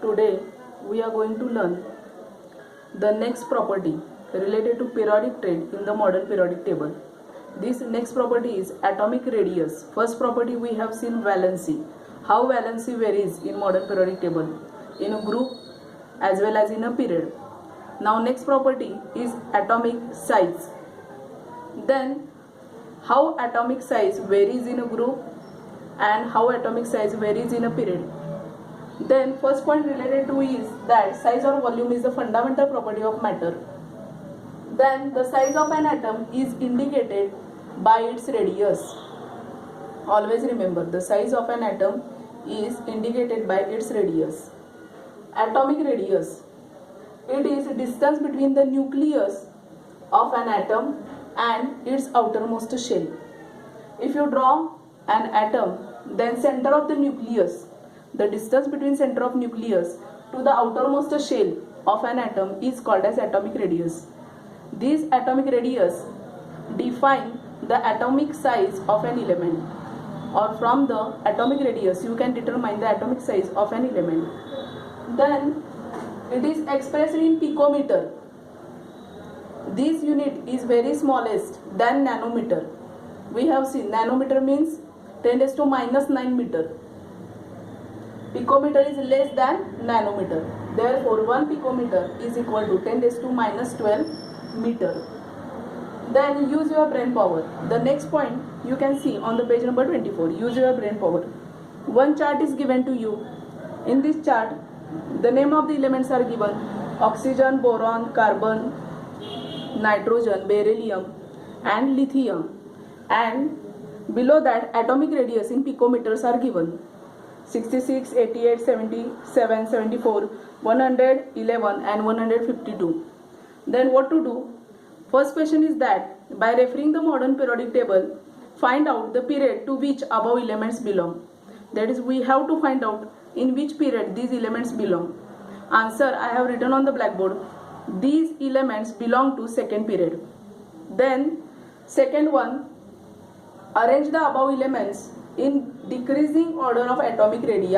Today we are going to learn the next property related to periodic trend in the modern periodic table. This next property is atomic radius. First property we have seen valency. How valency varies in modern periodic table in a group as well as in a period. Now next property is atomic size. Then how atomic size varies in a group and how atomic size varies in a period. Then first point related to is that size or volume is the fundamental property of matter. Then the size of an atom is indicated by its radius. Always remember, the size of an atom is indicated by its radius. Atomic radius. It is distance between the nucleus of an atom and its outermost shell. If you draw an atom, then center of the nucleus, the distance between center of nucleus to the outermost shell of an atom is called as atomic radius. This atomic radius define the atomic size of an element, or from the atomic radius you can determine the atomic size of an element. Then it is expressed in picometer. This unit is very smallest than nanometer. We have seen nanometer means 10 raised to minus 9 meter. Picometer is less than nanometer. Therefore, 1 picometer is equal to 10 raised to minus 12 meter. Then use your brain power. The next point you can see on the page number 24. Use your brain power. One chart is given to you. In this chart, the name of the elements are given: oxygen, boron, carbon, nitrogen, beryllium and lithium. And below that atomic radius in picometers are given: 66, 88, 77, 74, 111 and 152. Then what to do? First question is that by referring the modern periodic table, find out the period to which above elements belong. That is, we have to find out in which period these elements belong. Answer I have written on the blackboard. These elements belong to second period. Then second one, arrange the above elements in decreasing order of atomic radii.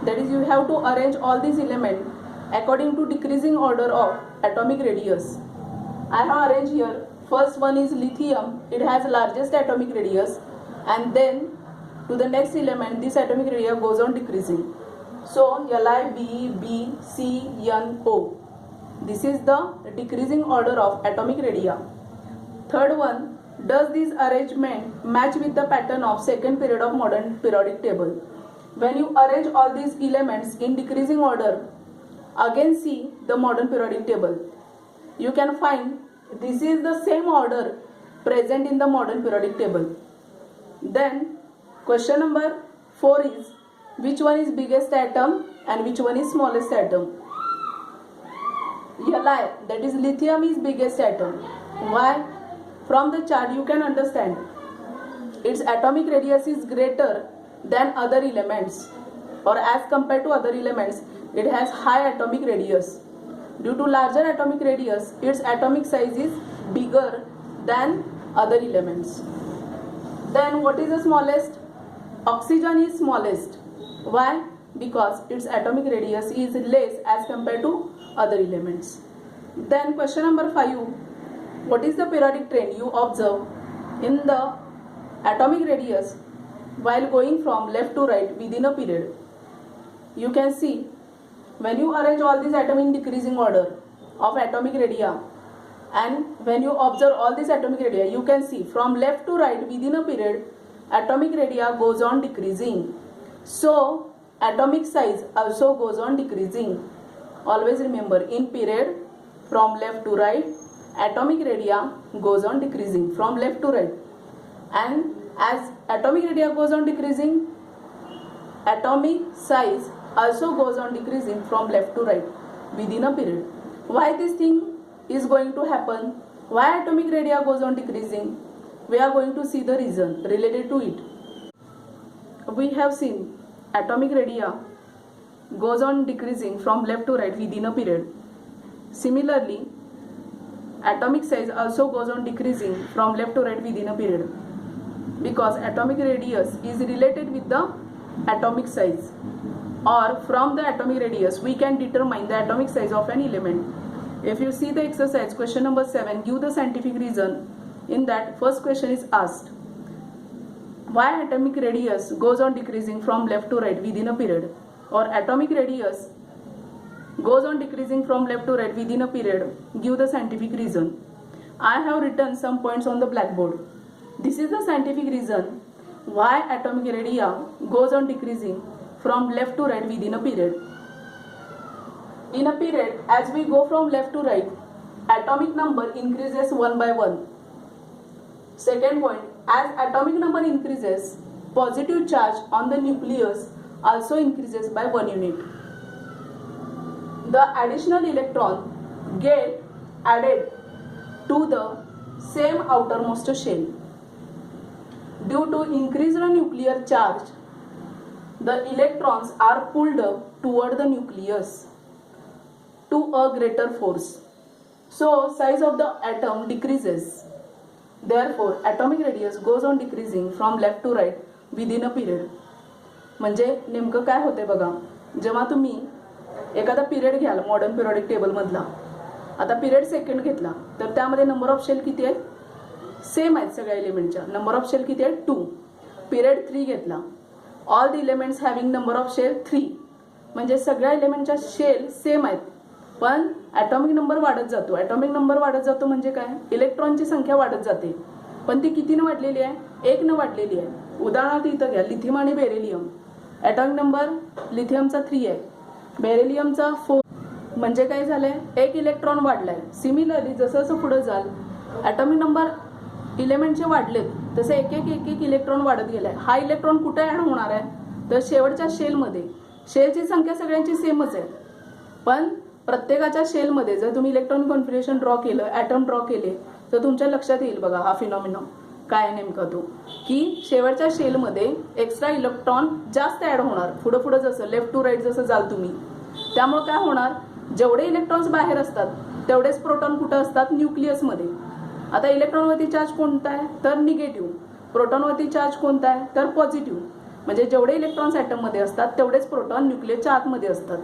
That is, you have to arrange all these elements according to decreasing order of atomic radius. I have arranged here. First one is lithium. It has largest atomic radius, and then to the next element this atomic radius goes on decreasing. So Li, Be, B, C, N, O. This is the decreasing order of atomic radii. Third one, does this arrangement match with the pattern of second period of modern periodic table? When you arrange all these elements in decreasing order, again see the modern periodic table. You can find this is the same order present in the modern periodic table. Then question number 4 is, which one is biggest atom and which one is smallest atom? Li, that is lithium, is biggest atom. Why? From the chart you can understand its atomic radius is greater than other elements, or as compared to other elements it has high atomic radius. Due to larger atomic radius, its atomic size is bigger than other elements. Then what is the smallest? Oxygen is smallest. Why? Because its atomic radius is less as compared to other elements. Then question number 5, what is the periodic trend you observe in the atomic radius while going from left to right within a period? You can see when you arrange all these atoms in decreasing order of atomic radii, and when you observe all these atomic radii, you can see from left to right within a period atomic radii goes on decreasing. So atomic size also goes on decreasing. Always remember, in period from left to right atomic radii goes on decreasing from left to right, and as atomic radii goes on decreasing, atomic size also goes on decreasing from left to right within a period. Why this thing is going to happen? Why atomic radii goes on decreasing? We are going to see the reason related to it. We have seen atomic radii goes on decreasing from left to right within a period. Similarly, atomic size also goes on decreasing from left to right within a period, because atomic radius is related with the atomic size. or from the atomic radius we can determine the atomic size of an element. If you see the exercise question number 7, give the scientific reason. In that, first question is asked, why atomic radius goes on decreasing from left to right within a period, or atomic radius goes on decreasing from left to right within a period. Give the scientific reason. I have written some points on the blackboard. This is the scientific reason why atomic radii goes on decreasing from left to right within a period. In a period, as we go from left to right, atomic number increases one by one. Second point, as atomic number increases, positive charge on the nucleus also increases by 1 unit. The additional electron get added to the same outermost shell. Due to increased nuclear charge, the electrons are pulled up toward the nucleus to a greater force. So, size of the atom decreases. Therefore, atomic radius goes on decreasing from left to right within a period. म्हणजे नेमकं काय होते बघा, जेव्हा तुम्ही एखादा period घ्याल modern periodic table मधला, आता पिरियड सेकंड घेतला तर त्यामध्ये नंबर ऑफ शेल किती आहेत, सेम आहेत सगळ्या एलिमेंटच्या. नंबर ऑफ शेल किती आहेत, 2. पिरियड 3 घेतला, all the elements having number of shell 3, म्हणजे सगळ्या एलिमेंटच्या शेल सेम आहेत, पण ॲटॉमिक नंबर वाढत जातो. ॲटॉमिक नंबर वाढत जातो म्हणजे काय, इलेक्ट्रॉनची संख्या वाढत जाते, पण ती कितीनं वाढलेली आहे, 1 न वाढलेली आहे. उदाहरणार्थ इथं घ्या लिथियम आणि बेरिलियम. ॲटॉमिक नंबर लिथियमचा 3 आहे, बेरिलियमचा 4, म्हणजे काय झालंय, 1 इलेक्ट्रॉन वाढलाय. सिमिलरली जसं जसं पुढे जाल ॲटॉमिक नंबर इलेमेंटचे वाढलेत तसे एक एक इलेक्ट्रॉन वाढत गेलाय. हा इलेक्ट्रॉन कुठे ॲड होणार आहे, तर शेवटच्या शेलमध्ये. शेलची संख्या सगळ्यांची सेमच आहे, पण प्रत्येकाच्या शेलमध्ये जर तुम्ही इलेक्ट्रॉन कॉन्फिगरेशन ड्रॉ केलं, ॲटम ड्रॉ केले, तर तुमच्या लक्षात येईल बघा हा फिनॉमिना काय नेमका तो, की शेवटच्या शेलमध्ये एक्स्ट्रा इलेक्ट्रॉन जास्त ॲड होणार. पुढं पुढं जसं लेफ्ट टू राईट जसं जाल तुम्ही, त्यामुळे काय होणार, जेवढे इलेक्ट्रॉन्स बाहेर असतात तेवढेच प्रोटॉन कुठं असतात, न्यूक्लियसमध्ये. आता इलेक्ट्रॉनवरती चार्ज कोणता आहे, तर निगेटिव्ह. प्रोटॉनवरती चार्ज कोणता आहे, तर पॉझिटिव्ह. म्हणजे जेवढे इलेक्ट्रॉन्स ॲटममध्ये असतात तेवढेच प्रोटॉन न्यूक्लियसच्या आतमध्ये असतात.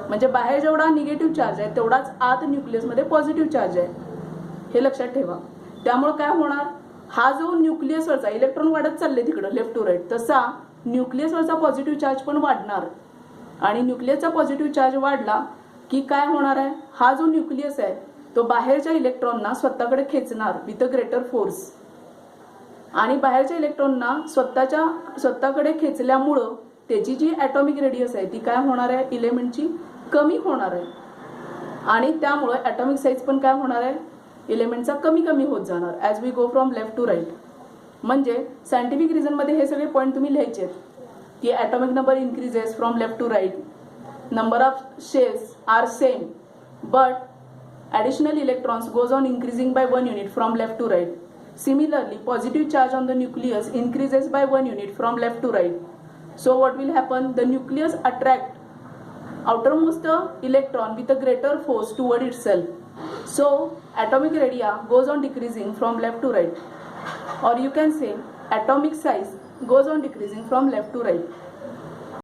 म्हणजे बाहेर जेवढा निगेटिव्ह चार्ज आहे तेवढाच आत न्यूक्लियसमध्ये पॉझिटिव्ह चार्ज आहे, हे लक्षात ठेवा. त्यामुळे काय होणार, हा जो न्यूक्लियसवरचा इलेक्ट्रॉन वाढत चालले तिकडं लेफ्ट टू राईट, तसा न्यूक्लियसवरचा पॉझिटिव्ह चार्ज पण वाढणार. आणि न्यूक्लियसचा पॉझिटिव्ह चार्ज वाढला की काय होणार आहे, हा जो न्यूक्लियस आहे तो बाहेरच्या इलेक्ट्रॉनना स्वतःकडे खेचणार विथ अ ग्रेटर फोर्स. आणि बाहेरच्या इलेक्ट्रॉनना स्वतःकडे खेचल्यामुळं त्याची जी ॲटॉमिक रेडियस आहे ती काय होणार आहे, इलेमेंटची कमी होणार आहे. आणि त्यामुळे ॲटॉमिक साईज पण काय होणार आहे, इलेमेंटचा कमी कमी होत जाणार as we go from left to right. म्हणजे सायंटिफिक रिझनमध्ये हे सगळे पॉईंट तुम्ही लिहायचे आहेत की atomic number increases from left to right, number of shells are same, but additional electrons goes on increasing by 1 unit from left to right. Similarly, positive charge on the nucleus increases by 1 unit from left to right. So what will happen, the nucleus attract outermost electron with a greater force toward itself. So atomic radii goes on decreasing from left to right, or you can say atomic size goes on decreasing from left to right.